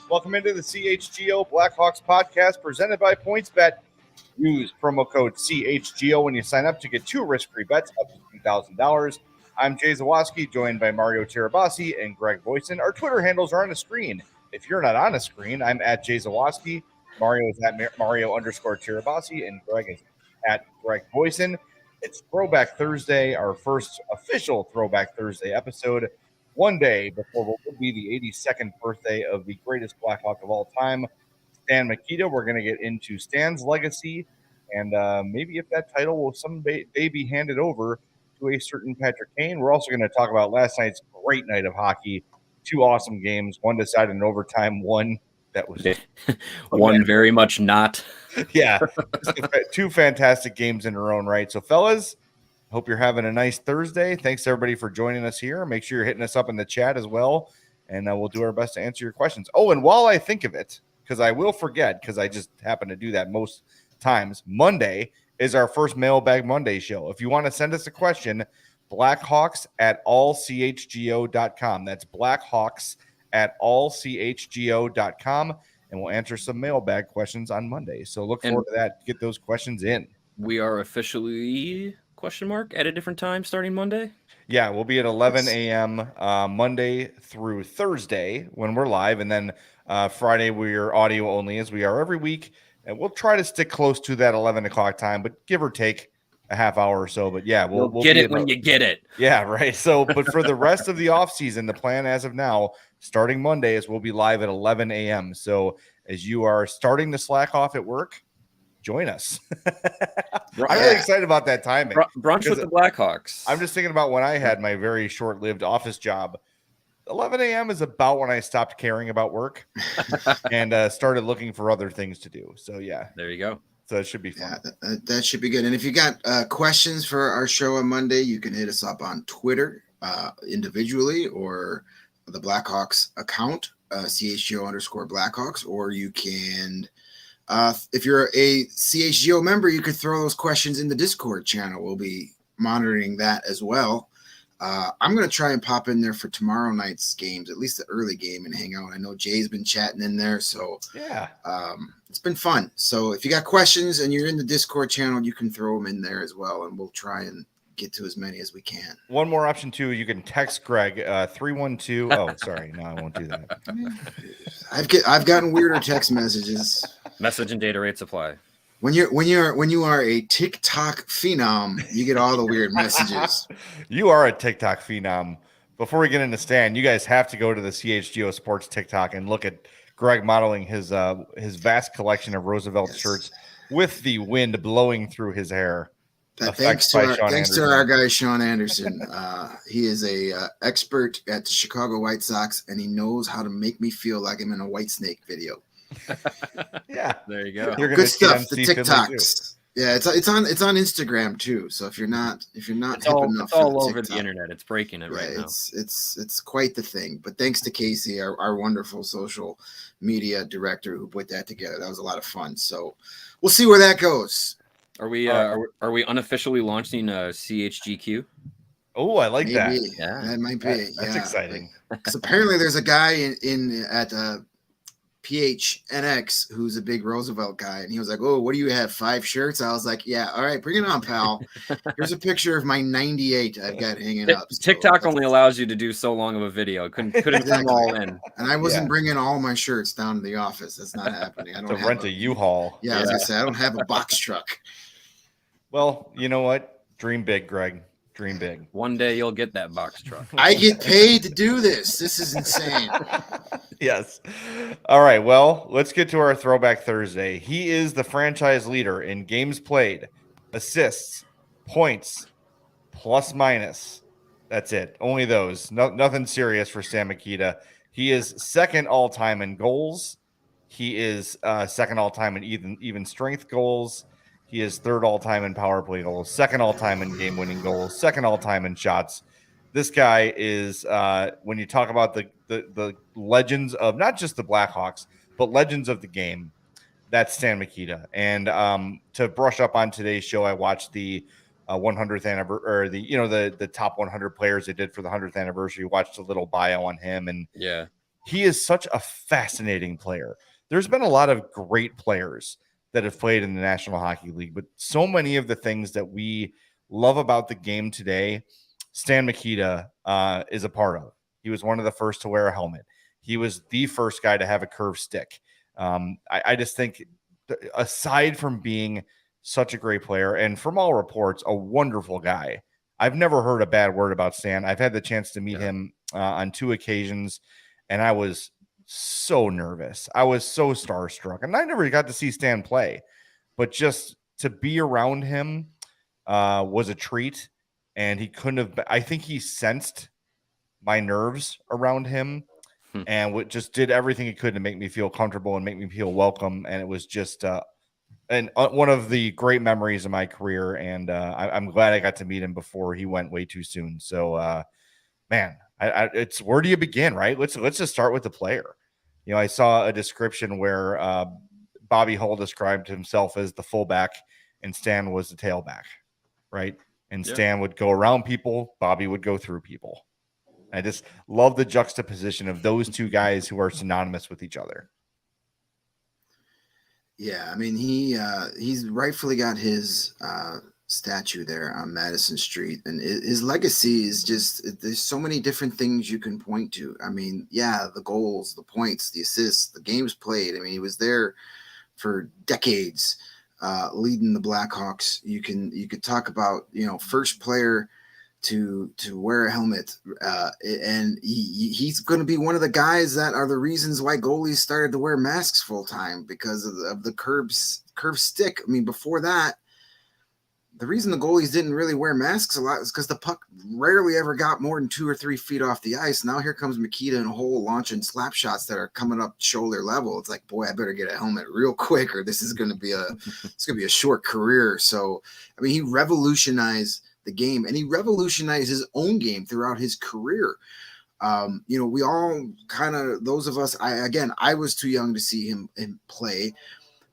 Welcome into the CHGO Blackhawks podcast presented by PointsBet. Use promo code CHGO when you sign up to get 2 risk-free bets up to $2,000. I'm Jay Zawaski, joined by Mario Tirabassi and Greg Boysen. Our Twitter handles are on the screen. If you're not on the screen, I'm at Jay Zawaski. Mario is at Mario_Tirabassi, and Greg is at Greg Boysen. It's Throwback Thursday, our first official Throwback Thursday episode. One day before what will be the 82nd birthday of the greatest Blackhawk of all time, Stan Mikita. We're going to get into Stan's legacy and maybe if that title will someday be handed over to a certain Patrick Kane. We're also going to talk about last night's great night of hockey. 2 awesome games, one decided in overtime, one that was one very much not. Yeah, 2 fantastic games in their own right. So, fellas, hope you're having a nice Thursday. Thanks, everybody, for joining us here. Make sure you're hitting us up in the chat as well, and we'll do our best to answer your questions. Oh, and while I think of it, because I will forget, because I just happen to do that most times, Monday is our first Mailbag Monday show. If you want to send us a question, blackhawks@allchgo.com. That's blackhawks@allchgo.com, and we'll answer some mailbag questions on Monday. So look forward to that. Get those questions in. We are officially ? At a different time starting Monday? Yeah, we'll be at 11 a.m. Monday through Thursday when we're live, and then Friday we're audio only as we are every week, and we'll try to stick close to that 11 o'clock time, but give or take a half hour or so. But yeah, we'll get it when you get it. Yeah, right. So, but for the rest of the offseason, the plan as of now, starting Monday, is we'll be live at 11 a.m. So as you are starting to slack off at work, join us. I'm really excited about that timing. Brunch with the Blackhawks. I'm just thinking about when I had my very short-lived office job. 11 a.m. is about when I stopped caring about work and started looking for other things to do. So, yeah. There you go. So it should be fun. Yeah, that should be good. And if you got questions for our show on Monday, you can hit us up on Twitter individually or the Blackhawks account, CHGO_Blackhawks, or you can – if you're a CHGO member, you could throw those questions in the Discord channel. We'll be monitoring that as well. I'm going to try and pop in there for tomorrow night's games, at least the early game, and hang out. I know Jay's been chatting in there, so yeah, it's been fun. So if you got questions and you're in the Discord channel, you can throw them in there as well, and we'll try and get to as many as we can. One more option too, you can text Greg 312. Oh, sorry, no, I won't do that. I've gotten weirder text messages. Message and data rate supply. When you are a TikTok phenom, you get all the weird messages. You are a TikTok phenom. Before we get into Stan, you guys have to go to the CHGO Sports TikTok and look at Greg modeling his vast collection of Roosevelt shirts with the wind blowing through his hair. Thanks to our guy Sean Anderson. He is a expert at the Chicago White Sox, and he knows how to make me feel like I'm in a Whitesnake video. Yeah, there you go. Good stuff. The TikToks. Yeah, it's on Instagram too. So if you're not hip enough, it's all over the internet. It's breaking it right now. It's quite the thing. But thanks to Casey, our wonderful social media director, who put that together. That was a lot of fun. So we'll see where that goes. Are we unofficially launching CHGQ? Oh, I like that. Yeah, that might be. That's exciting. So apparently, there's a guy at PHNX who's a big Roosevelt guy, and he was like, "Oh, what do you have? 5 shirts?" I was like, "Yeah, all right, bring it on, pal." Here's a picture of my 98 I've got hanging up. TikTok only allows you to do so long of a video. Couldn't put them all in. And I wasn't bringing all my shirts down to the office. That's not happening. I don't rent a U-Haul. Yeah, I was gonna say I don't have a box truck. Well, you know what? Dream big, Greg. Dream big. One day you'll get that box truck. I get paid to do this. This is insane. Yes. All right. Well, let's get to our Throwback Thursday. He is the franchise leader in games played, assists, points, plus minus. That's it. Only those. Nothing serious for Stan Mikita. He is second all-time in goals. He is second all-time in even strength goals. He is third all-time in power play goals, second all-time in game-winning goals, second all-time in shots. This guy is, when you talk about the legends of not just the Blackhawks, but legends of the game, that's Stan Mikita. And to brush up on today's show, I watched the 100th anniversary, or the top 100 players they did for the 100th anniversary. Watched a little bio on him, and yeah, he is such a fascinating player. There's been a lot of great players that have played in the National Hockey League, but so many of the things that we love about the game today, Stan Mikita is a part of. He was one of the first to wear a helmet. He was the first guy to have a curved stick. I just think, aside from being such a great player, and from all reports, a wonderful guy, I've never heard a bad word about Stan. I've had the chance to meet him on 2 occasions, and I was so nervous. I was so starstruck, and I never got to see Stan play, but just to be around him was a treat. And he couldn't have, I think he sensed my nerves around him and just did everything he could to make me feel comfortable and make me feel welcome. And it was just one of the great memories of my career. And I'm glad I got to meet him before he went way too soon. So, man, it's where do you begin, right? Let's just start with the player. You know, I saw a description where Bobby Hull described himself as the fullback and Stan was the tailback, right? And Stan would go around people, Bobby would go through people. I just love the juxtaposition of those two guys who are synonymous with each other. Yeah, I mean, he's rightfully got his statue there on Madison Street, and his legacy is just, there's so many different things you can point to. I mean, yeah, the goals, the points, the assists, the games played. I mean, he was there for decades, leading the Blackhawks. You could talk about, you know, first player to wear a helmet, and he's going to be one of the guys that are the reasons why goalies started to wear masks full time, because of the curved stick. I mean, before that, the reason the goalies didn't really wear masks a lot is because the puck rarely ever got more than 2 or 3 feet off the ice. Now here comes Mikita and Hole launching slap shots that are coming up shoulder level. It's like, boy, I better get a helmet real quick, or this is going to be a short career. So, I mean, he revolutionized the game, and he revolutionized his own game throughout his career. You know, we all kind of, those of us, I was too young to see him play,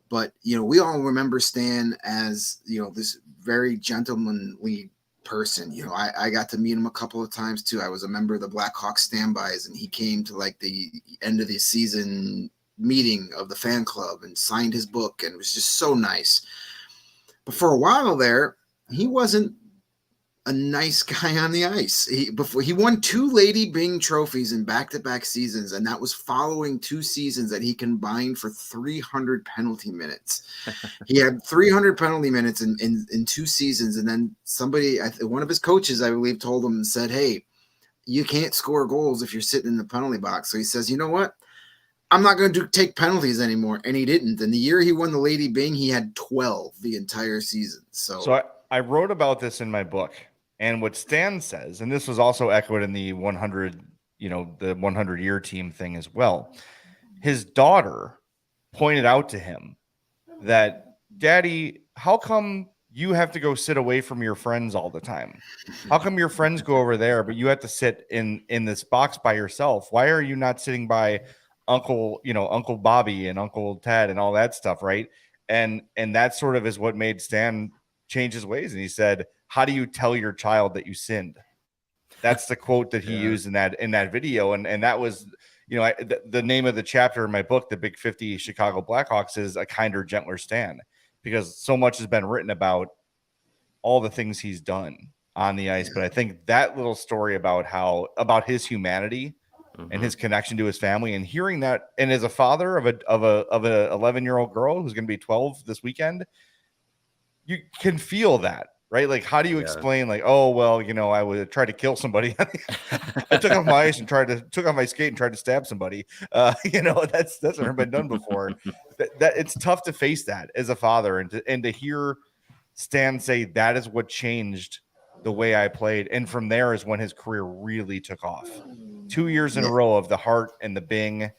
but, you know, we all remember Stan as, you know, this very gentlemanly person. You know, I got to meet him a couple of times too. I was a member of the Blackhawk standbys, and he came to like the end of the season meeting of the fan club and signed his book, and it was just so nice. But for a while there, he wasn't a nice guy on the ice. He won 2 Lady Byng trophies in back-to-back seasons, and that was following 2 seasons that he combined for 300 penalty minutes. He had 300 penalty minutes in 2 seasons, and then one of his coaches, I believe, told him and said, "Hey, you can't score goals if you're sitting in the penalty box." So he says, "You know what? I'm not going to take penalties anymore," and he didn't. And the year he won the Lady Byng, he had 12 the entire season. So I wrote about this in my book. And what Stan says, and this was also echoed in the 100, you know, the 100-year team thing as well. His daughter pointed out to him that, "Daddy, how come you have to go sit away from your friends all the time? How come your friends go over there, but you have to sit in this box by yourself? Why are you not sitting by Uncle Bobby and Uncle Ted and all that stuff?" Right. And that sort of is what made Stan change his ways. And he said, "How do you tell your child that you sinned?" That's the quote that he used in that video. And that was, you know, the name of the chapter in my book, The Big 50 Chicago Blackhawks, is A Kinder, Gentler Stan, because so much has been written about all the things he's done on the ice. But I think that little story about his humanity and his connection to his family, and hearing that, and as a father of a 11-year-old girl who's going to be 12 this weekend, you can feel that, right? Like, how do you explain, like, "Oh, well, you know, I would try to kill somebody. I took off my ice and took off my skate and tried to stab somebody." You know, that's never been done before. that it's tough to face that as a father, and to hear Stan say that is what changed the way I played. And from there is when his career really took off. 2 years in a row of the Hart and the Byng,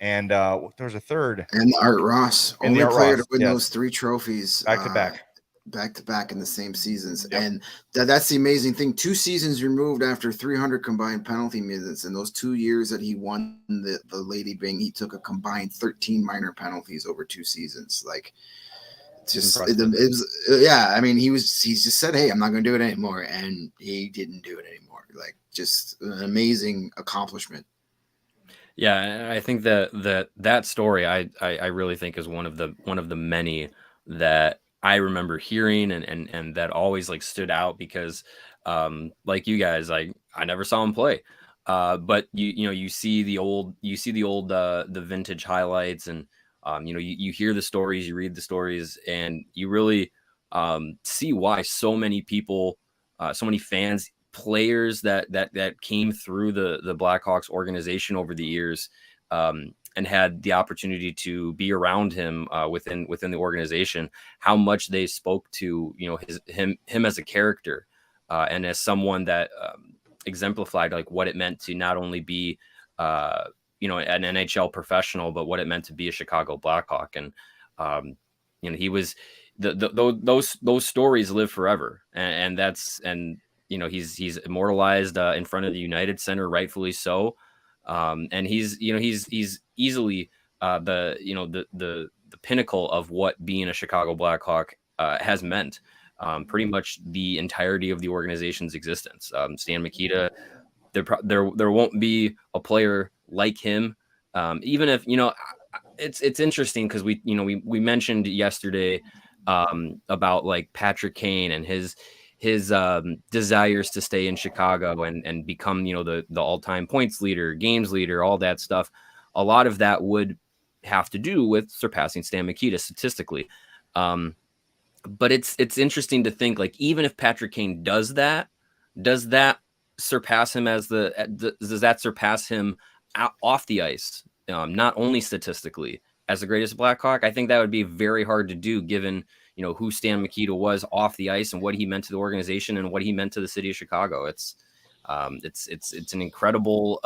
and there was a third, and Art Ross, and only player to win those 3 trophies back to back in the same seasons. And that's the amazing thing. 2 seasons removed after 300 combined penalty minutes. In those 2 years that he won the Lady Byng, he took a combined 13 minor penalties over 2 seasons. Like, just it was, I mean, he's just said, "Hey, I'm not going to do it anymore," and he didn't do it anymore. Like, just an amazing accomplishment. Yeah, I think that story I really think is one of the many that I remember hearing and that always like stood out because like you guys, I never saw him play. But you see the old the vintage highlights and you hear the stories, you read the stories, and you really see why so many people, so many fans, players that came through the Blackhawks organization over the years, and had the opportunity to be around him within the organization, how much they spoke to him as a character, and as someone that exemplified like what it meant to not only be an NHL professional, but what it meant to be a Chicago Blackhawk. And he was those stories live forever, and that's he's immortalized in front of the United Center, rightfully so. And he's easily the pinnacle of what being a Chicago Blackhawk has meant. Pretty much the entirety of the organization's existence. Stan Mikita, there won't be a player like him. Even if it's interesting because we mentioned yesterday about like Patrick Kane and his desires to stay in Chicago and become the all-time points leader, games leader, all that stuff. A lot of that would have to do with surpassing Stan Mikita statistically. But it's interesting to think, like, even if Patrick Kane does that surpass him does that surpass him off the ice, not only statistically as the greatest Blackhawk? I think that would be very hard to do given who Stan Mikita was off the ice and what he meant to the organization and what he meant to the city of Chicago. It's an incredible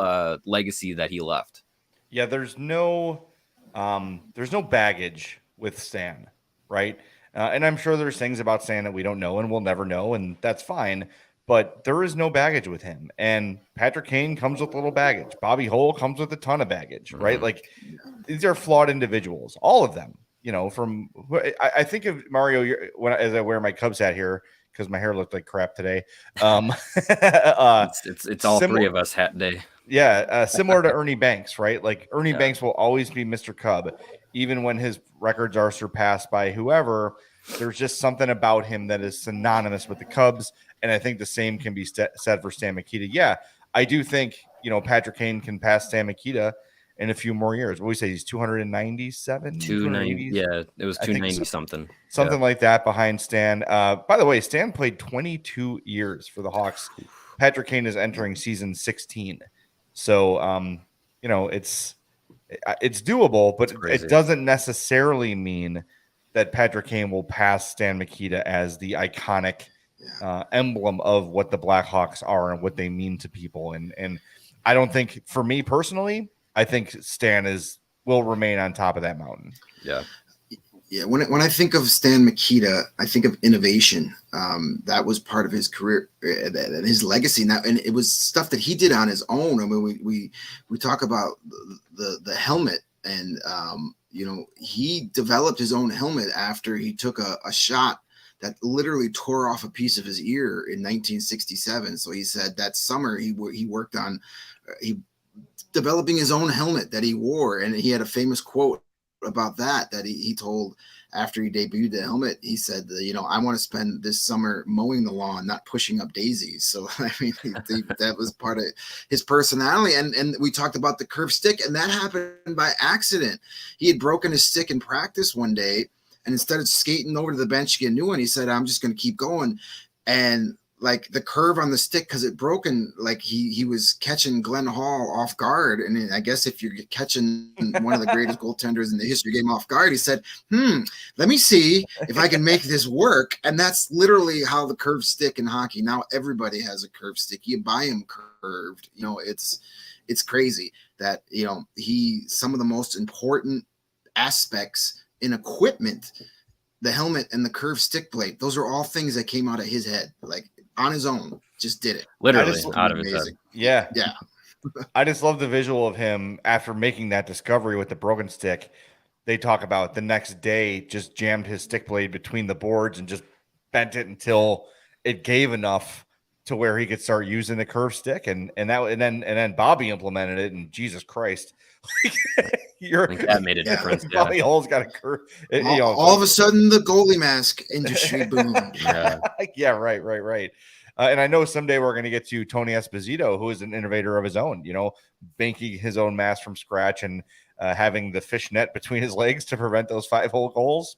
legacy that he left. Yeah, there's no baggage with Stan, right? And I'm sure there's things about Stan that we don't know and we'll never know, and that's fine. But there is no baggage with him. And Patrick Kane comes with a little baggage. Bobby Hull comes with a ton of baggage, right? Like, these are flawed individuals, all of them. From I think of Mario as I wear my Cubs hat here because my hair looked like crap today. It's all three of us hat day. Yeah, similar to Ernie Banks, right? Like, Ernie Banks will always be Mr. Cub, even when his records are surpassed by whoever. There's just something about him that is synonymous with the Cubs, and I think the same can be said for Stan Mikita. Yeah, I do think Patrick Kane can pass Stan Mikita in a few more years. What do we say? He's 297? 290. Yeah, it was 290 something like that behind Stan. By the way, Stan played 22 years for the Hawks. Patrick Kane is entering season 16. So, it's doable, but it doesn't necessarily mean that Patrick Kane will pass Stan Mikita as the iconic emblem of what the Blackhawks are and what they mean to people. And I don't think, for me personally, I think Stan will remain on top of that mountain. Yeah. Yeah, when I think of Stan Mikita, I think of innovation. That was part of his career and his legacy. Now, and it was stuff that he did on his own. I mean, we talk about the helmet, and he developed his own helmet after he took a shot that literally tore off a piece of his ear in 1967. So he said that summer he worked on developing his own helmet that he wore, and he had a famous quote about that he told after he debuted the helmet. He said, I want to spend this summer mowing the lawn, not pushing up daisies. So I mean, that was part of his personality. And we talked about the curved stick, and that happened by accident. He had broken his stick in practice one day, and instead of skating over to the bench to get a new one, he said, I'm just going to keep going. And like the curve on the stick, because it broken, like he was catching Glenn Hall off guard. And I guess if you're catching one of the greatest goaltenders in the history of the game off guard, he said, let me see if I can make this work. And that's literally how the curved stick in hockey. Now everybody has a curved stick. You buy them curved. It's crazy that, some of the most important aspects in equipment, the helmet and the curved stick plate, those are all things that came out of his head. Like, on his own, just did it. Literally out of his head. Yeah. I just love the visual of him after making that discovery with the broken stick. They talk about the next day just jammed his stick blade between the boards and just bent it until it gave enough to where he could start using the curve stick, and then Bobby implemented it, and Jesus Christ, I think that made a difference. Yeah. Bobby Hull's got a curve. All of a sudden, the goalie mask industry boomed. Yeah, right. And I know someday we're going to get to Tony Esposito, who is an innovator of his own, banking his own mask from scratch and having the fish net between his legs to prevent those 5-hole goals.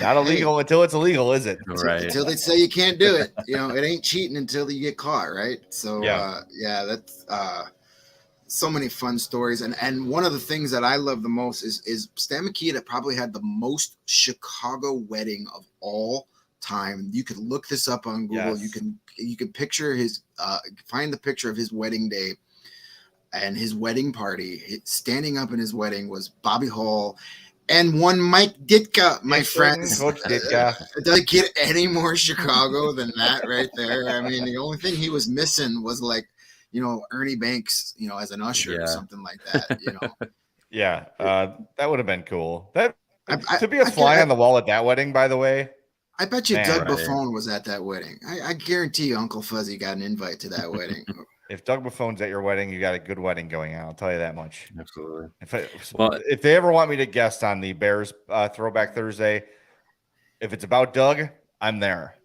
Not illegal until it's illegal, is it? Right. Until they say you can't do it. It ain't cheating until you get caught, right? So, that's so many fun stories. And one of the things that I love the most is Stan Mikita probably had the most Chicago wedding of all time. You could look this up on Google. Yes. You can picture his find the picture of his wedding day and his wedding party. Standing up in his wedding was Bobby Hull and one Mike Ditka, my friends. Coach Ditka. Does it get any more Chicago than that right there? I mean, the only thing he was missing was Ernie Banks, as an usher or something like that, Yeah, that would have been cool. To be a fly on the wall at that wedding, by the way. I bet you Doug Buffon was at that wedding. I guarantee you Uncle Fuzzy got an invite to that wedding. If Doug Buffon's at your wedding, you got a good wedding going on. I'll tell you that much. Absolutely. If they ever want me to guest on the Bears Throwback Thursday, if it's about Doug, I'm there.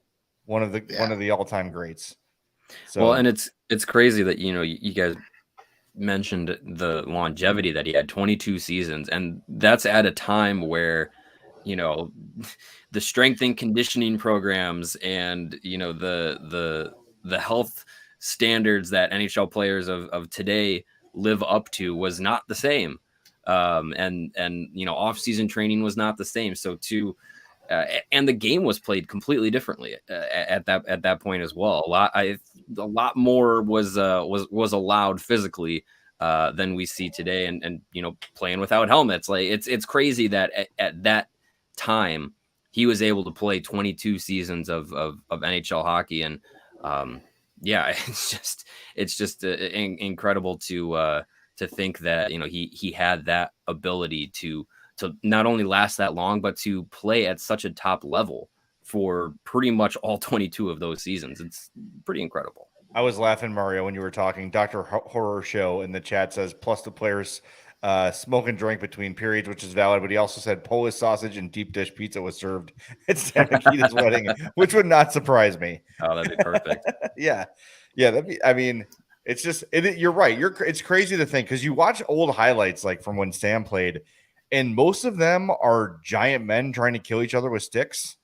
One of the all-time greats. So, and it's crazy that you guys mentioned the longevity that he had, 22 seasons, and that's at a time where the strength and conditioning programs and the health standards that NHL players of today live up to was not the same, and off-season training was not the same. So and the game was played completely differently at that point as well. A lot more was allowed physically than we see today, and playing without helmets. Like it's crazy that at that time he was able to play 22 seasons of NHL hockey, and it's just incredible to think that he had that ability to not only last that long, but to play at such a top level for pretty much all 22 of those seasons. It's pretty incredible. I was laughing, Mario, when you were talking. Dr. Horror Show in the chat says, plus the players smoke and drink between periods, which is valid. But he also said Polish sausage and deep dish pizza was served at Stan Mikita's wedding, which would not surprise me. Oh, that'd be perfect. Yeah. It's just, you're right. It's crazy to think, because you watch old highlights like from when Stan played, and most of them are giant men trying to kill each other with sticks.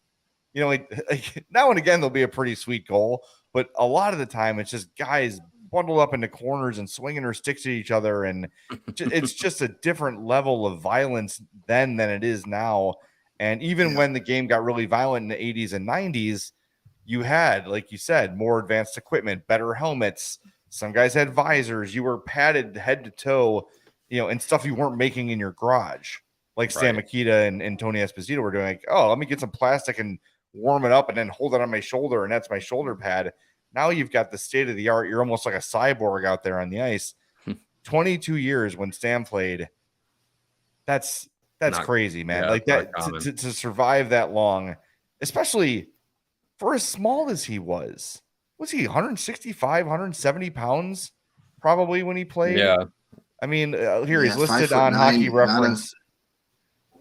Like now and again, there'll be a pretty sweet goal, but a lot of the time it's just guys bundled up into corners and swinging their sticks at each other. And it's just a different level of violence then than it is now. And even when the game got really violent in the 80s and 90s, you had, like you said, more advanced equipment, better helmets. Some guys had visors. You were padded head to toe, and stuff you weren't making in your garage, like Stan Mikita and Tony Esposito were doing. Like, let me get some plastic and warm it up and then hold it on my shoulder, and that's my shoulder pad. Now you've got the state of the art. You're almost like a cyborg out there on the ice. 22 years when Stan played. That's crazy, man. Like that to survive that long, especially for as small as he was. Was he 165, 170 pounds probably when he played? Yeah. I mean, here he's listed on Hockey Reference,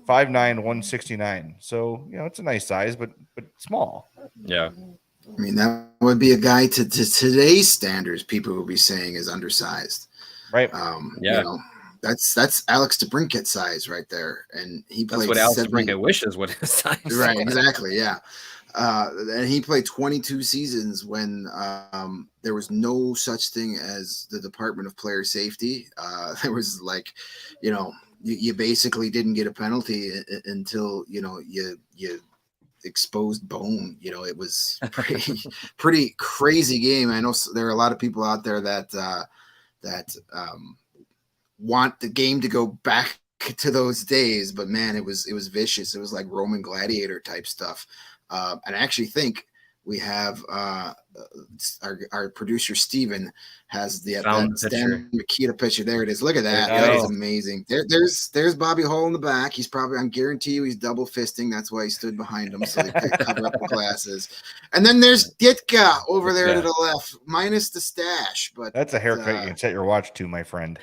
5'9", 169. So, it's a nice size, but small. Yeah. I mean, that would be a guy to today's standards, people would be saying is undersized. Right. That's Alex DeBrincat size right there. And he played. That's what Alex DeBrincat wishes what his size. Right. Exactly. Yeah. And he played 22 seasons when there was no such thing as the Department of Player Safety. There was you basically didn't get a penalty until, you exposed bone. It was pretty crazy game. I know there are a lot of people out there that want the game to go back to those days, but man, it was vicious. It was like Roman gladiator type stuff. And I actually think We have our producer Steven has Found that the picture. Stan Mikita picture. There it is. Look at that. Nice. That is amazing. There's Bobby Hull in the back. He's probably, I guarantee you, he's double fisting. That's why he stood behind him, so they could cover up the glasses. And then there's Ditka over there to the left, minus the stash. But that's a haircut you can set your watch to, my friend.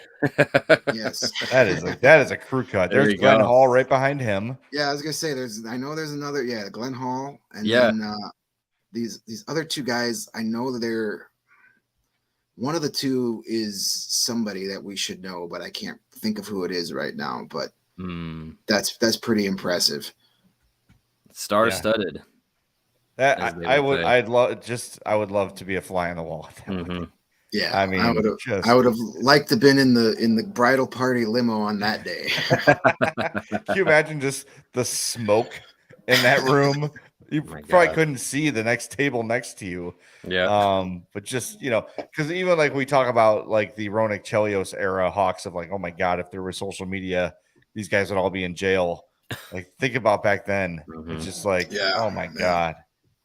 Yes, that is a crew cut. There's Glenn Hall right behind him. Yeah, I was gonna say I know there's another. Yeah, Glenn Hall, and then these other two guys. I know that they're one of the two is somebody that we should know, but I can't think of who it is right now. But that's pretty impressive. Star-studded. That I would love to be a fly on the wall. Yeah, I mean, I would have liked to been in the bridal party limo on that day. Can you imagine just the smoke in that room? You probably couldn't see the next table next to you. Yeah. But just, because even like we talk about like the Ronak Chelios era Hawks of like, oh my God, if there was social media, these guys would all be in jail. Like, think about back then. It's just like, oh my God.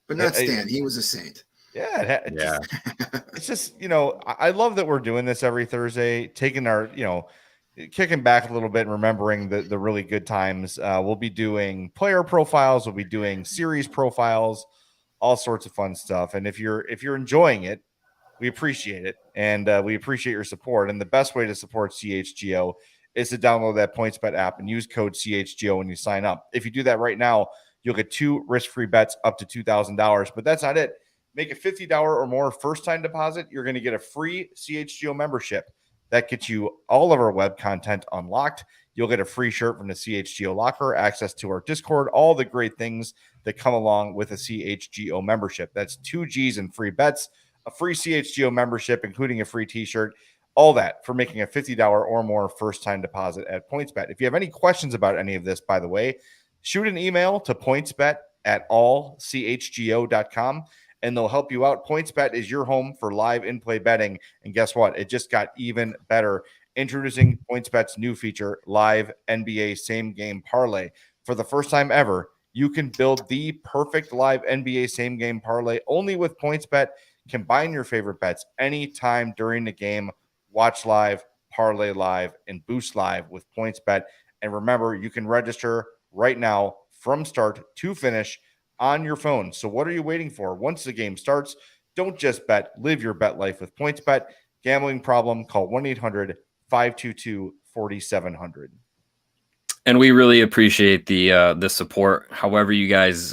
But not Stan. He was a saint. Yeah. It's just, I love that we're doing this every Thursday, taking our, kicking back a little bit and remembering the really good times. We'll be doing player profiles. We'll be doing series profiles, all sorts of fun stuff. And if you're enjoying it, we appreciate it. And we appreciate your support. And the best way to support CHGO is to download that PointsBet app and use code CHGO when you sign up. If you do that right now, you'll get 2 risk-free bets up to $2,000. But that's not it. Make a $50 or more first-time deposit. You're going to get a free CHGO membership. That gets you all of our web content unlocked. You'll get a free shirt from the CHGO locker, access to our Discord, all the great things that come along with a CHGO membership. That's 2 G's and free bets, a free CHGO membership, including a free t-shirt, all that for making a $50 or more first-time deposit at PointsBet. If you have any questions about any of this, by the way, shoot an email to pointsbet@allchgo.com. and they'll help you out. PointsBet is your home for live in-play betting. And guess what? It just got even better. Introducing PointsBet's new feature, Live NBA Same Game Parlay. For the first time ever, you can build the perfect live NBA Same Game Parlay only with PointsBet. Combine your favorite bets anytime during the game. Watch live, parlay live, and boost live with PointsBet. And remember, you can register right now from start to finish on your phone. So what are you waiting for? Once the game starts, don't just bet. Live your bet life with PointsBet. Gambling problem? Call 1-800-522-4700. And we really appreciate the support. However you guys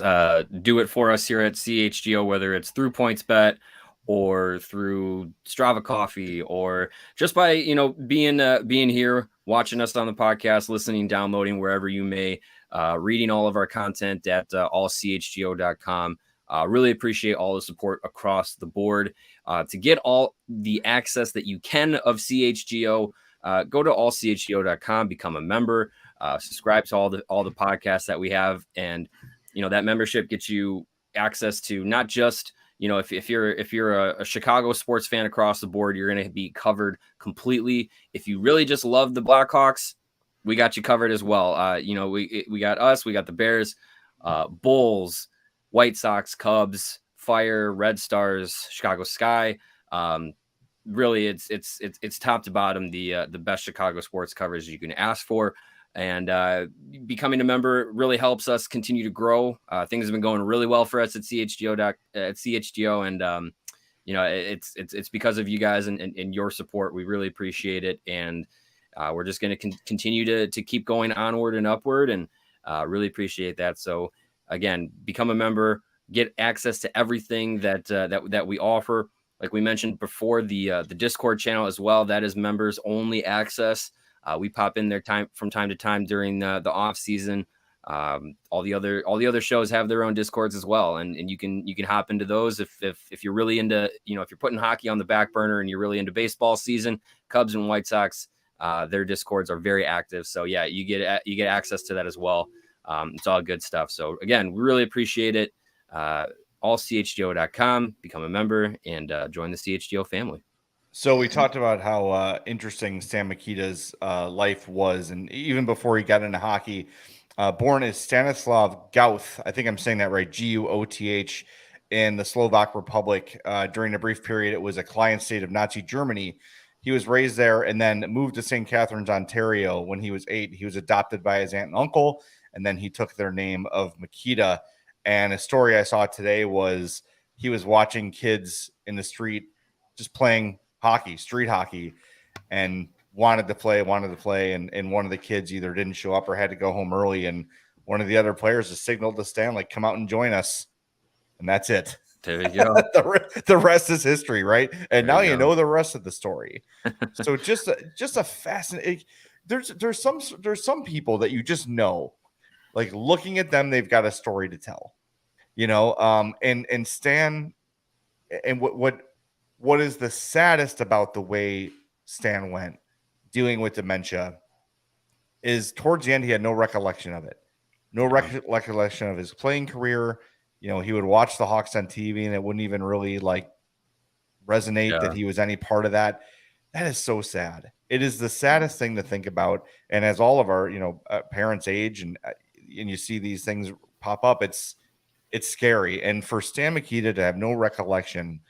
do it for us here at CHGO, whether it's through PointsBet or through Strava Coffee, or just by being here, watching us on the podcast, listening, downloading wherever you may. Reading all of our content at allchgo.com. Really appreciate all the support across the board. To get all the access that you can of CHGO, go to allchgo.com, become a member, subscribe to all the podcasts that we have, and that membership gets you access to not just if you're a Chicago sports fan across the board, you're going to be covered completely. If you really just love the Blackhawks, we got you covered as well. We got us, we got the Bears, Bulls, White Sox, Cubs, Fire, Red Stars, Chicago Sky. Really, it's top to bottom the best Chicago sports coverage you can ask for. And becoming a member really helps us continue to grow. Things have been going really well for us at CHGO, and it's because of you guys and your support. We really appreciate it, and we're just going to continue to keep going onward and upward, and really appreciate that. So again, become a member, get access to everything that we offer. Like we mentioned before, the Discord channel as well, that is members only access. We pop in there from time to time during the off season. All the other shows have their own Discords as well, and you can hop into those if you're really into, if you're putting hockey on the back burner and you're really into baseball season. Cubs and White Sox, their Discords are very active, so yeah, you get access to that as well. It's all good stuff. So again, we really appreciate it. allchgo.com, become a member, and join the CHGO family. So we talked about how interesting Sam Mikita's life was, and even before he got into hockey, born as Stanislav Gauth, I think I'm saying that right, Guoth, in the Slovak Republic. During a brief period, it was a client state of Nazi Germany. He was raised there and then moved to St. Catharines, Ontario when he was 8. He was adopted by his aunt and uncle, and then he took their name of Mikita. And a story I saw today was he was watching kids in the street just playing hockey, street hockey, and wanted to play. And one of the kids either didn't show up or had to go home early. And one of the other players just signaled to Stan, like, come out and join us. And that's it. There you go. The rest is history, right? And There now you you go. know the rest of the story. So just a fascinating. There's some people that you just know, like looking at them, they've got a story to tell, and Stan, and what is the saddest about the way Stan went dealing with dementia is towards the end, he had no recollection of it. No recollection of his playing career. He would watch the Hawks on TV and it wouldn't even really like resonate that he was any part of that. That is so sad. It is the saddest thing to think about. And as all of our, parents age and you see these things pop up, it's scary. And for Stan Mikita to have no recollection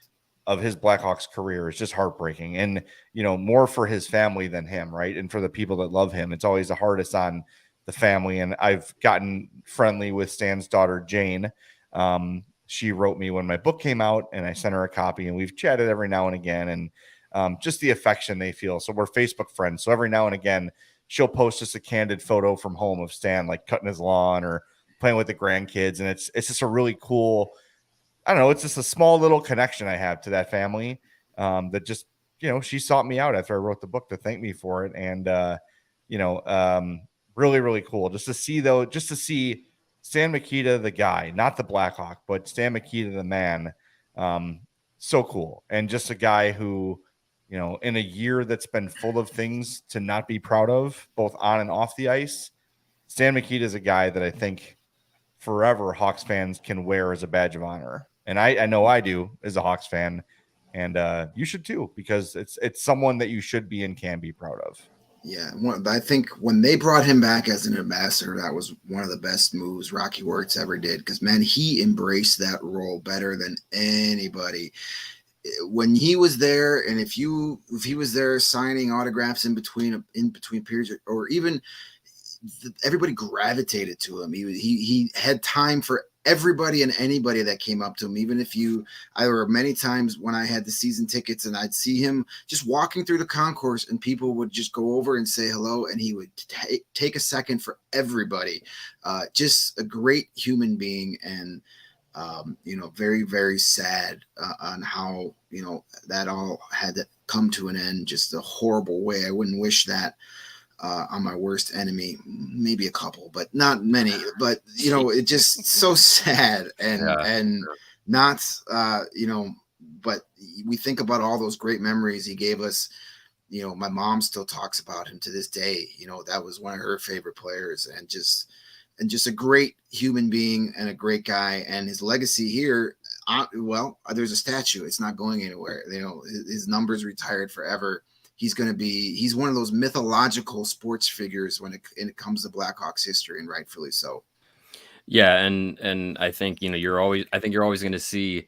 of his Blackhawks career is just heartbreaking. And, more for his family than him, right? And for the people that love him, it's always the hardest on the family. And I've gotten friendly with Stan's daughter, Jane. She wrote me when my book came out and I sent her a copy, and we've chatted every now and again, and just the affection they feel. So we're Facebook friends. So every now and again, she'll post us a candid photo from home of Stan, like cutting his lawn or playing with the grandkids. And it's just a really cool, I don't know, it's just a small little connection I have to that family, that just, she sought me out after I wrote the book to thank me for it. And, really, really cool just to see Stan Mikita, the guy, not the Blackhawk, but Stan Mikita, the man. So cool. And just a guy who, in a year that's been full of things to not be proud of, both on and off the ice, Stan Mikita is a guy that I think forever Hawks fans can wear as a badge of honor. And I know I do as a Hawks fan. And you should too, because it's someone that you should be and can be proud of. Yeah, I think when they brought him back as an ambassador, that was one of the best moves Rocky Wirtz ever did, because, man, he embraced that role better than anybody. When he was there, and if he was there signing autographs in between periods, or even everybody gravitated to him. He had time for everybody and anybody that came up to him. Even if there were many times when I had the season tickets and I'd see him just walking through the concourse and people would just go over and say hello, and he would take a second for everybody. Just a great human being, and very, very sad on how, that all had to come to an end, just a horrible way. I wouldn't wish that on my worst enemy, maybe a couple, but not many. But it just so sad and not But we think about all those great memories he gave us. My mom still talks about him to this day. That was one of her favorite players, and just a great human being and a great guy. And his legacy here, there's a statue. It's not going anywhere. His number's retired forever. He's one of those mythological sports figures when it comes to Blackhawks history, and rightfully so. Yeah. And I think, you're always going to see,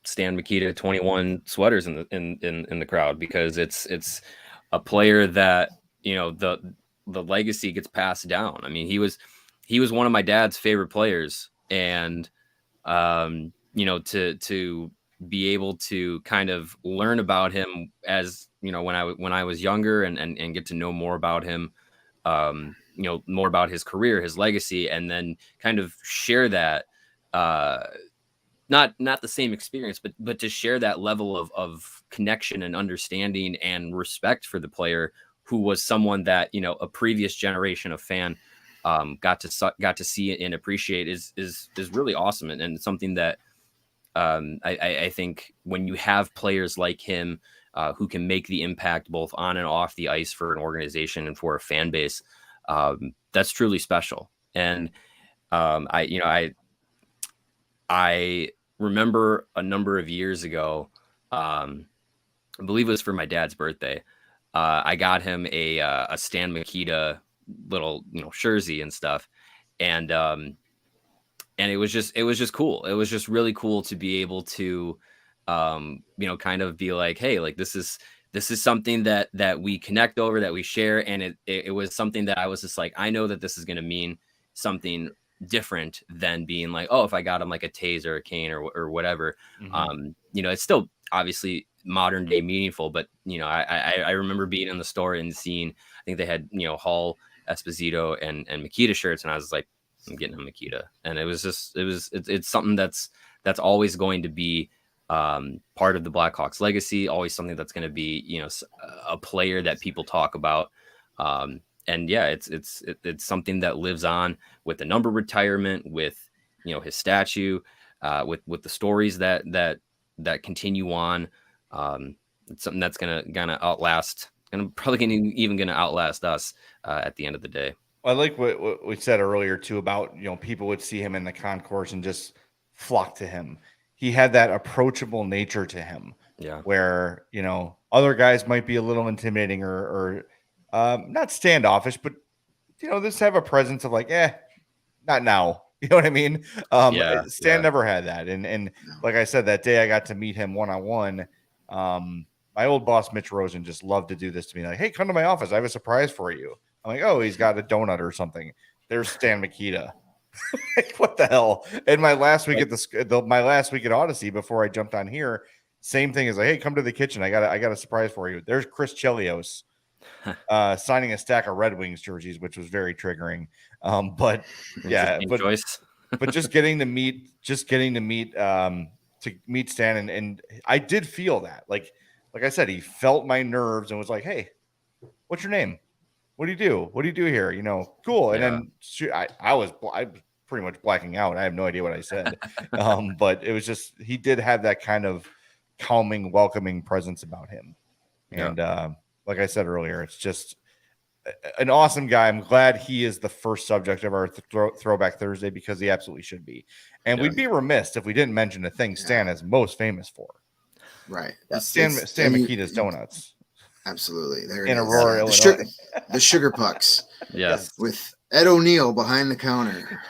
Stan Mikita 21 sweaters in the crowd, because it's a player that, the legacy gets passed down. I mean, he was one of my dad's favorite players, and, to be able to kind of learn about him as, when I was younger, and get to know more about him, more about his career, his legacy, and then kind of share that, not the same experience, but to share that level of connection and understanding and respect for the player, who was someone that, a previous generation of fan got to see and appreciate is really awesome, and something that I think when you have players like him who can make the impact both on and off the ice for an organization and for a fan base, that's truly special. And I remember a number of years ago, I believe it was for my dad's birthday, I got him a Stan Mikita little, jersey and stuff. And and it was just cool. It was just really cool to be able to, kind of be like, hey, like this is something that we connect over, that we share, and it was something that I was just like, I know that this is going to mean something different than being like, oh, if I got him like a taser or a cane or whatever. It's still obviously modern day meaningful, but I remember being in the store and seeing, I think they had Hall, Esposito, and Mikita shirts, and I was like, I'm getting a Mikita. And it's something that's always going to be part of the Blackhawks legacy, always something that's going to be a player that people talk about. And yeah, it's something that lives on with the number retirement, with his statue, with the stories that continue on. It's something that's gonna outlast, and probably even gonna outlast us at the end of the day. I like what we said earlier too about people would see him in the concourse and just flock to him. He had that approachable nature to him, where other guys might be a little intimidating or not standoffish, but just have a presence of like, not now. You know what I mean? Stan never had that, and like I said, that day I got to meet him one-on-one. My old boss Mitch Rosen just loved to do this to me, like, hey, come to my office, I have a surprise for you. I'm like, oh, he's got a donut or something. There's Stan Mikita. Like, what the hell? And my last week at Odyssey, before I jumped on here, same thing is like, hey, come to the kitchen. I got a surprise for you. There's Chris Chelios signing a stack of Red Wings jerseys, which was very triggering. But just getting to meet Stan, and I did feel that, like I said, he felt my nerves and was like, hey, what's your name? What do you do? What do you do here? Cool. And then I was pretty much blacking out. I have no idea what I said. But it was just, he did have that kind of calming, welcoming presence about him. And like I said earlier, it's just an awesome guy. I'm glad he is the first subject of our Throwback Thursday, because he absolutely should be. And we'd be remiss if we didn't mention the thing Stan is most famous for. Right. Stan Mikita's donuts. Absolutely. There in Aurora, Illinois. The sugar pucks. Yes. With Ed O'Neill behind the counter.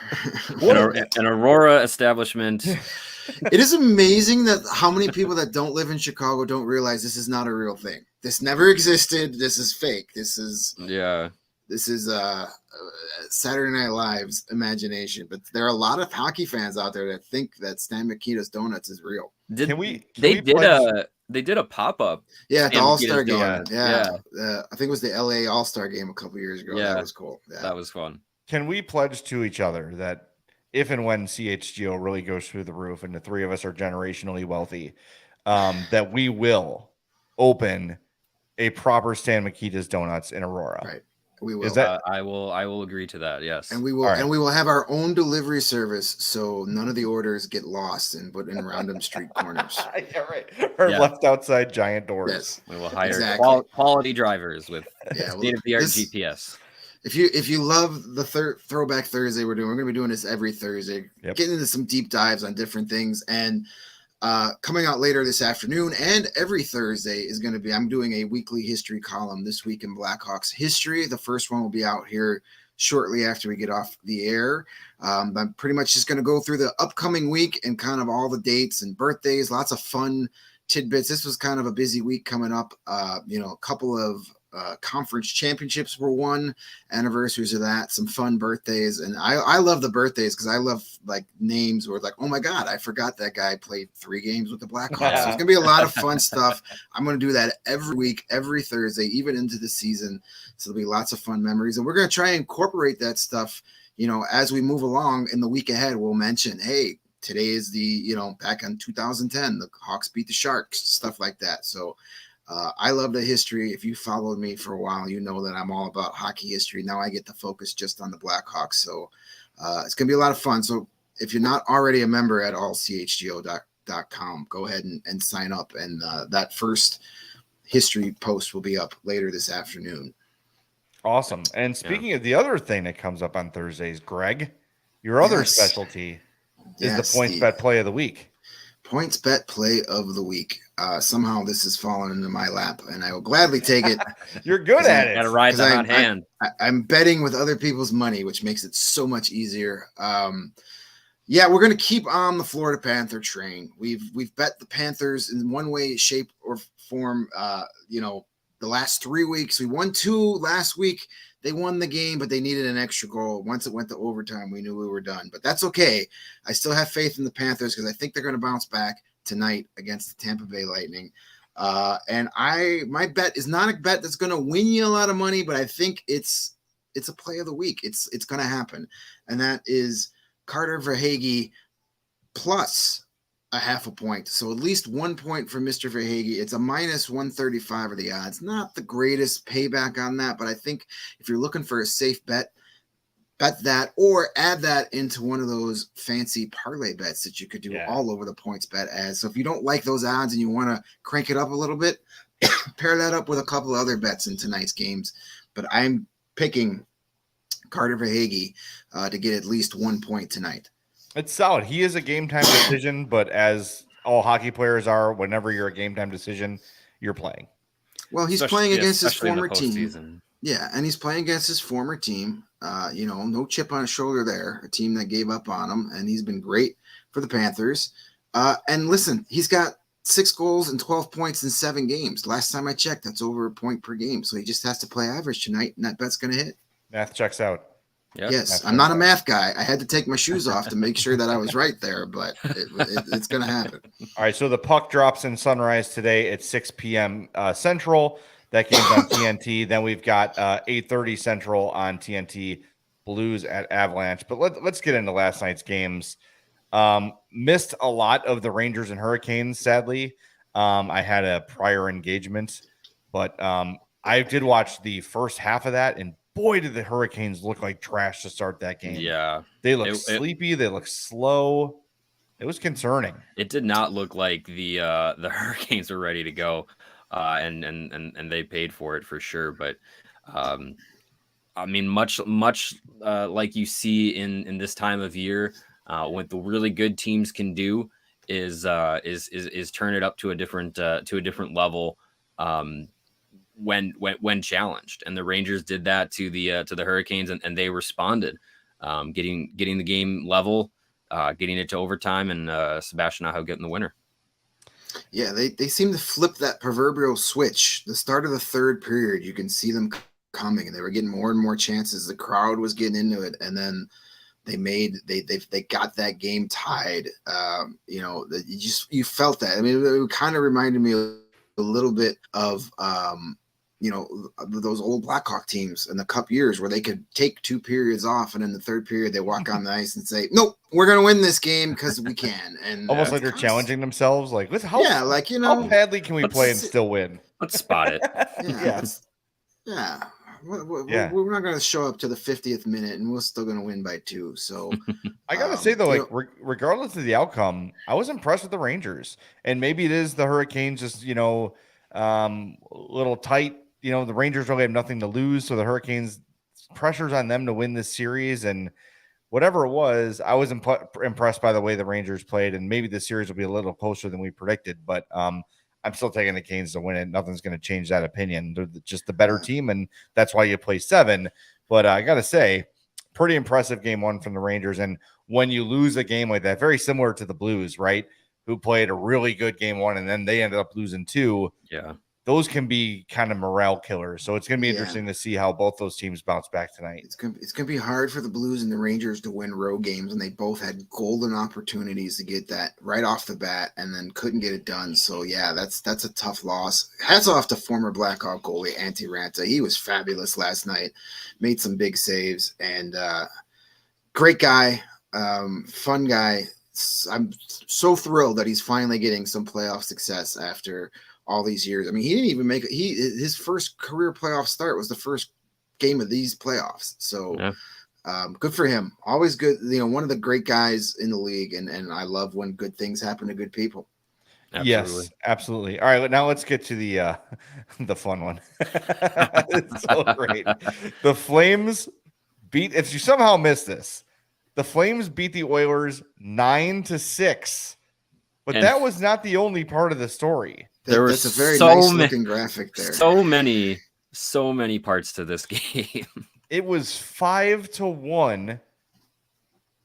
An Aurora establishment. It is amazing that how many people that don't live in Chicago don't realize this is not a real thing. This never existed. This is fake. This is Saturday Night Live's imagination. But there are a lot of hockey fans out there that think that Stan Mikita's Donuts is real. They did a pop-up. Yeah, at the All-Star game. Yeah. I think it was the LA All-Star game a couple years ago. Yeah. That was cool. Yeah. That was fun. Can we pledge to each other that if and when CHGO really goes through the roof and the three of us are generationally wealthy, that we will open a proper Stan Mikita's Donuts in Aurora? Right. We will. I will agree to that. Yes. And we will. Right. And we will have our own delivery service, so none of the orders get lost and put in random street corners. Yeah, right. Or left outside giant doors. Yes. We will hire quality drivers with state-of-the-art GPS. If you love the Throwback Thursday we're going to be doing this every Thursday, getting into some deep dives on different things, and coming out later this afternoon and every Thursday is going to be, I'm doing a weekly history column this week in Blackhawks history. The first one will be out here shortly after we get off the air. I'm pretty much just going to go through the upcoming week and kind of all the dates and birthdays, lots of fun tidbits. This was kind of a busy week coming up. A couple of conference championships were won, anniversaries of that, some fun birthdays. And I love the birthdays because I love like names where it's like, oh my God, I forgot that guy played 3 games with the Blackhawks. So it's going to be a lot of fun stuff. I'm going to do that every week, every Thursday, even into the season. So there'll be lots of fun memories. And we're going to try and incorporate that stuff, as we move along in the week ahead. We'll mention, hey, today is the, back in 2010, the Hawks beat the Sharks, stuff like that. So I love the history. If you followed me for a while, you know that I'm all about hockey history. Now I get to focus just on the Blackhawks. So it's going to be a lot of fun. So if you're not already a member at allchgo.com, go ahead and sign up. And that first history post will be up later this afternoon. Awesome. And speaking of the other thing that comes up on Thursdays, Greg, your other specialty is the PointsBet play of the week. PointsBet play of the week. Somehow this has fallen into my lap, and I will gladly take it. You're good at it. Got to ride the hot hand. I'm betting with other people's money, which makes it so much easier. Yeah, we're going to keep on the Florida Panther train. We've bet the Panthers in one way, shape, or form. The last 3 weeks. We won 2 last week. They won the game, but they needed an extra goal. Once it went to overtime, we knew we were done. But that's okay. I still have faith in the Panthers because I think they're going to bounce back tonight against the Tampa Bay Lightning. And my bet is not a bet that's going to win you a lot of money, but I think it's a play of the week. It's going to happen, and that is Carter Verhaeghe plus a half a point. So at least 1 point for Mr. Verhaeghe. It's a minus 135 are the odds. Not the greatest payback on that, but I think if you're looking for a safe bet that or add that into one of those fancy parlay bets that you could do all over the PointsBet ads. So if you don't like those odds and you want to crank it up a little bit, pair that up with a couple of other bets in tonight's games. But I'm picking Carter Verhaeghe to get at least 1 point tonight. It's solid. He is a game time decision, but as all hockey players are, whenever you're a game time decision, you're playing. Well, he's playing against his former team. Postseason. Yeah, and he's playing against his former team. No chip on his shoulder there, a team that gave up on him, and he's been great for the Panthers. And listen, he's got 6 goals and 12 points in 7 games. Last time I checked, that's over a point per game. So he just has to play average tonight, and that bet's going to hit. Math checks out. Yep. Yes, I'm not a math guy. I had to take my shoes off to make sure that I was right there, but it's going to happen. All right, so the puck drops in Sunrise today at 6 p.m. Central. That game's on TNT. Then we've got 8:30 Central on TNT, Blues at Avalanche. But let's get into last night's games. Missed a lot of the Rangers and Hurricanes, sadly. I had a prior engagement, but I did watch the first half of that, and boy, did the Hurricanes look like trash to start that game. Yeah. They look sleepy. They look slow. It was concerning. It did not look like the Hurricanes were ready to go, and they paid for it for sure. But I mean, much like you see in this time of year, what the really good teams can do is turn it up to a different level. When challenged, and the Rangers did that to the Hurricanes, and they responded, getting the game level, getting it to overtime, and Sebastian Aho getting the winner. Yeah, they seem to flip that proverbial switch. The start of the third period, you can see them coming, and they were getting more and more chances. The crowd was getting into it, and then they got that game tied. You felt that. I mean, it kind of reminded me a little bit of those old Blackhawk teams in the Cup years where they could take 2 periods off, and in the third period they walk on the ice and say, "Nope, we're going to win this game because we can." And almost like they're challenging themselves, like, how badly can we play and still win? Let's spot it. Yeah. We're not going to show up to the 50th minute, and we're still going to win by 2. So I gotta say though, regardless of the outcome, I was impressed with the Rangers, and maybe it is the Hurricanes just little tight. The Rangers really have nothing to lose, so the Hurricanes pressures on them to win this series, and whatever it was, I was impressed by the way the Rangers played, and maybe the series will be a little closer than we predicted, but I'm still taking the Canes to win it. Nothing's going to change that opinion. They're just the better team, and that's why you play 7. But I got to say, pretty impressive game 1 from the Rangers, and when you lose a game like that, very similar to the Blues, right, who played a really good game 1, and then they ended up losing 2. Yeah. Those can be kind of morale killers. So it's going to be interesting to see how both those teams bounce back tonight. It's going to be hard for the Blues and the Rangers to win road games, and they both had golden opportunities to get that right off the bat and then couldn't get it done. So, yeah, that's a tough loss. Hats off to former Blackhawk goalie Antti Raanta. He was fabulous last night, made some big saves, and great guy, fun guy. I'm so thrilled that he's finally getting some playoff success after all these years. I mean, he didn't even make his first career playoff start was the first game of these playoffs. So good for him. Always good. One of the great guys in the league. And I love when good things happen to good people. Absolutely. Yes, absolutely. All right. Now let's get to the fun one. It's so great. The Flames if you somehow missed this, the Flames beat the Oilers 9-6, but that was not the only part of the story. That's a very nice looking graphic there. So many parts to this game. It was 5-1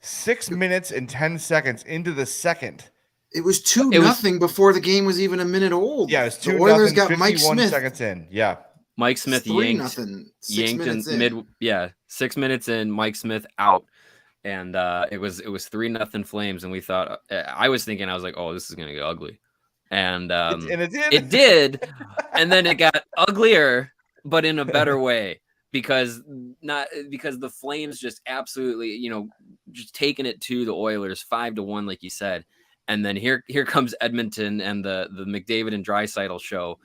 6 minutes and 10 seconds into the second. It was 2-0 before the game was even a minute old. Yeah, it was 2-0. The Oilers got 51 Mike Smith seconds in. Yeah. Mike Smith yanked 6 minutes in. 6 minutes in, Mike Smith out. And it was 3-0 Flames, and we thought I was like, oh, this is gonna get ugly. And it did. It did, and then it got uglier, but in a better way. Because the Flames just absolutely, just taking it to the Oilers 5-1, like you said, and then here comes Edmonton and the McDavid and Draisaitl show.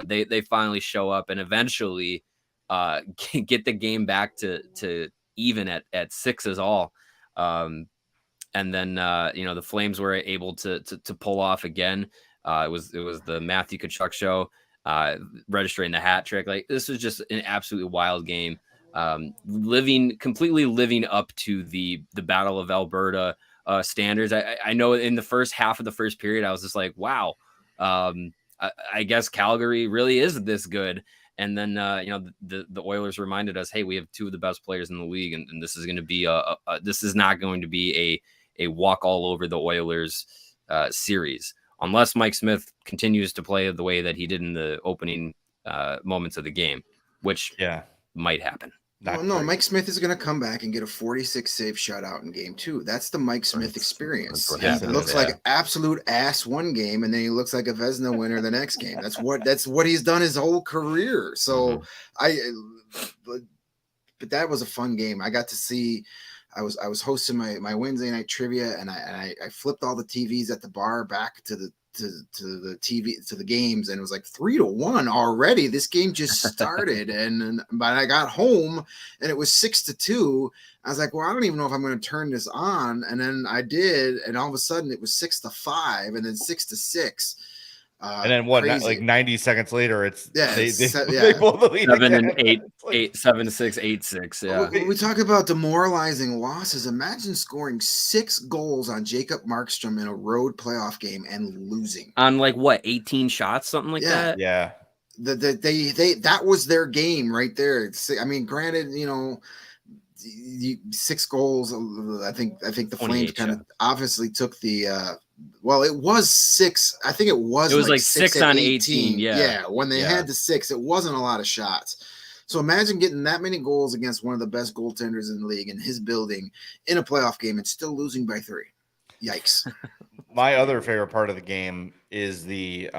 They finally show up and eventually get the game back to even at 6-all, and then the Flames were able to pull off again. It was the Matthew Tkachuk show. Registering the hat trick. Like, this was just an absolutely wild game. Completely living up to the Battle of Alberta standards. I know in the first half of the first period, I was just like, wow, I guess Calgary really is this good. And then, the Oilers reminded us, hey, we have two of the best players in the league, and this is going to be this is not going to be a walk all over the Oilers series. Unless Mike Smith continues to play the way that he did in the opening moments of the game, which might happen. No, Mike Smith is going to come back and get a 46 save shutout in game 2. That's the Mike Smith experience. He looks like absolute ass one game, and then he looks like a Vezina winner the next game. That's what he's done his whole career. So but that was a fun game. I got to see. I was hosting my Wednesday night trivia, and I flipped all the TVs at the bar back to the TV to the games, and it was like 3-1 already. This game just started, but I got home and it was 6-2. I was like, well, I don't even know if I'm going to turn this on, and then I did, and all of a sudden it was 6-5, and then 6-6. And then like 90 seconds later, it's they both the lead 7-8, 7-6, 8-6. Yeah. When we talk about demoralizing losses, imagine scoring 6 goals on Jacob Markstrom in a road playoff game and losing on 18 shots, something like that. Yeah. That was their game right there. I mean, granted, 6 goals. I think the Flames kind of obviously took the. Well, it was 6. I think it was like 6 on 18. Yeah. When they had the 6, it wasn't a lot of shots. So imagine getting that many goals against one of the best goaltenders in the league in his building in a playoff game and still losing by 3. Yikes. My other favorite part of the game is the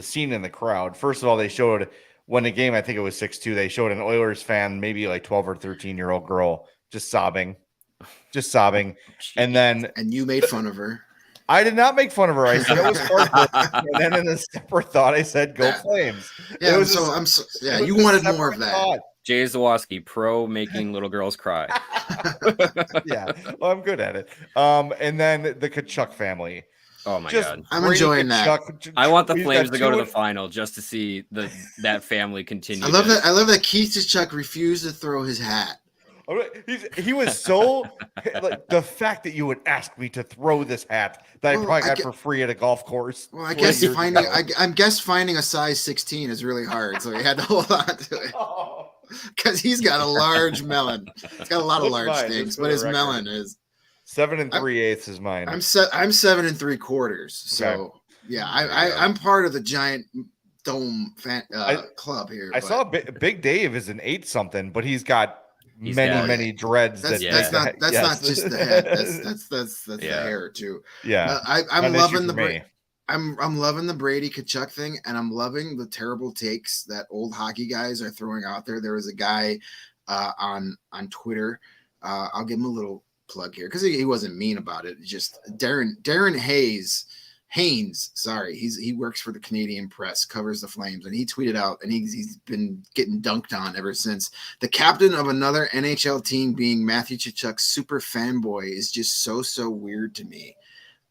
scene in the crowd. First of all, they showed when the game, I think it was 6-2, they showed an Oilers fan, maybe like 12 or 13-year-old girl, just sobbing. And you made fun of her. I did not make fun of her. I said it was heartbroken. And then in a separate thought, I said, "Go Flames." Yeah, you wanted more of that. Thought. Jay Zawaski, pro making little girls cry. Yeah, well, I'm good at it. And then the Tkachuk family. Oh my God, I'm enjoying that. I want the Flames to go to the final just to see that family continue. I love that Keith Tkachuk refused to throw his hat. He was so like the fact that you would ask me to throw this hat that I probably got for free at a golf course. Well, I guess finding a size 16 is really hard, so he had to hold on to it because he's got a large melon. He's got a lot of large things, but his melon is 7 3/8 is mine. I'm 7 3/4. So yeah, I'm part of the giant dome club here. I saw Big Dave is an 8 something, but he's got many dreads. That's not just the head. That's the hair too. Yeah, I'm loving I'm loving the Brady Tkachuk thing, and I'm loving the terrible takes that old hockey guys are throwing out there. There was a guy on Twitter. I'll give him a little plug here because he wasn't mean about it. Just Darren Haynes, he works for the Canadian Press, covers the Flames, and he tweeted out, and he's been getting dunked on ever since. The captain of another NHL team being Matthew Tkachuk's super fanboy is just so weird to me.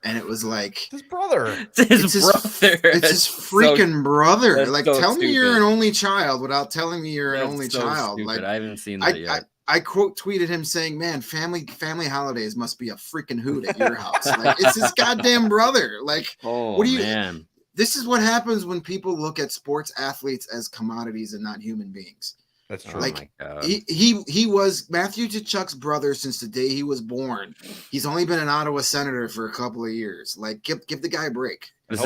And it was like his brother. It's his brother. It's his freaking brother. Like, tell me you're an only child without telling me you're an only child. Stupid. Like, I haven't seen that yet. I quote tweeted him saying, "Man, family holidays must be a freaking hoot at your house." Like, it's his goddamn brother. Like, man. This is what happens when people look at sports athletes as commodities and not human beings. That's true. Like my God. he was Matthew Tkachuk's brother since the day he was born. He's only been an Ottawa Senator for a couple of years. Like give the guy a break. This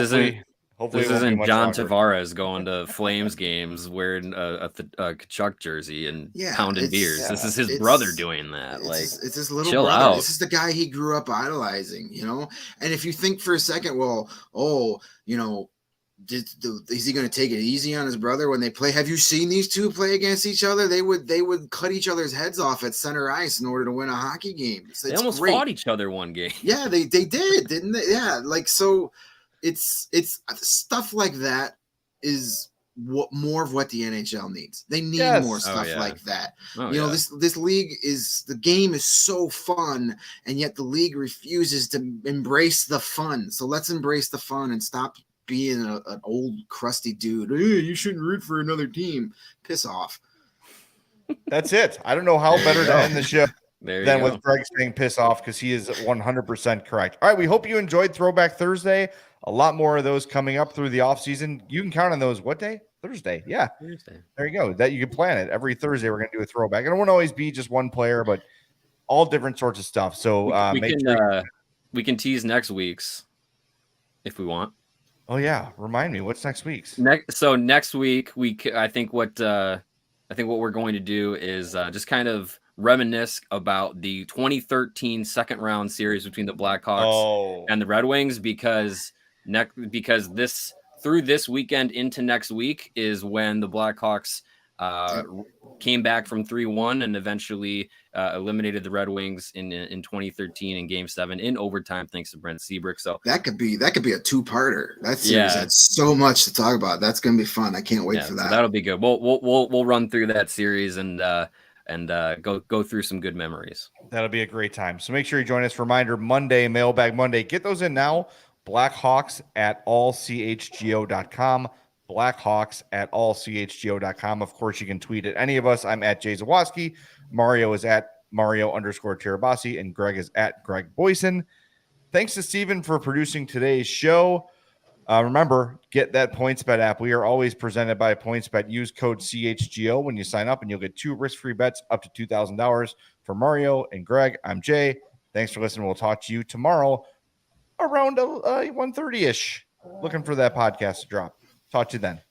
Hopefully it won't be isn't much John longer. Tavares going to Flames games wearing a Tkachuk jersey and pounding beers. This is his brother doing that. It's his little chill brother. out. This is the guy he grew up idolizing, you know. And if you think for a second, well, you know, is he going to take it easy on his brother when they play? Have you seen these two play against each other? They would cut each other's heads off at center ice in order to win a hockey game. They almost fought each other one game. Yeah, they did, didn't they? Yeah, like so. It's stuff like that is more of what the NHL needs. They need more stuff like that. You know, this league the game is so fun, and yet the league refuses to embrace the fun. So let's embrace the fun and stop being an old crusty dude. Hey, you shouldn't root for another team. Piss off. That's it. I don't know how better to end the show than with Greg saying piss off, because he is 100% correct. All right, we hope you enjoyed Throwback Thursday. A lot more of those coming up through the offseason. You can count on those. What day? Thursday. Yeah. Thursday. There you go. That you can plan it. Every Thursday we're going to do a throwback. And it won't always be just one player, but all different sorts of stuff. So we can tease next week's if we want. Oh yeah. Remind me, what's next week's? Next week, I think what we're going to do is just kind of reminisce about the 2013 second round series between the Blackhawks and the Red Wings, because through this weekend into next week is when the Blackhawks came back from 3-1 and eventually eliminated the Red Wings in 2013 in Game 7 in overtime, thanks to Brent Seabrook. So that could be a two-parter. That series had so much to talk about. That's going to be fun. I can't wait for that. So that'll be good. We'll run through that series and go through some good memories. That'll be a great time. So make sure you join us. Reminder, Monday, Mailbag Monday. Get those in now. Blackhawks at allchgo.com. Blackhawks at allchgo.com. Of course, you can tweet at any of us. I'm at Jay Zawaski. Mario is at Mario_Tirabassi, and Greg is at Greg Boysen. Thanks to Steven for producing today's show. Remember, get that PointsBet app. We are always presented by PointsBet. Use code CHGO when you sign up, and you'll get 2 risk-free bets up to $2,000. For Mario and Greg, I'm Jay. Thanks for listening. We'll talk to you tomorrow around 1:30-ish. Looking for that podcast to drop. Talk to you then.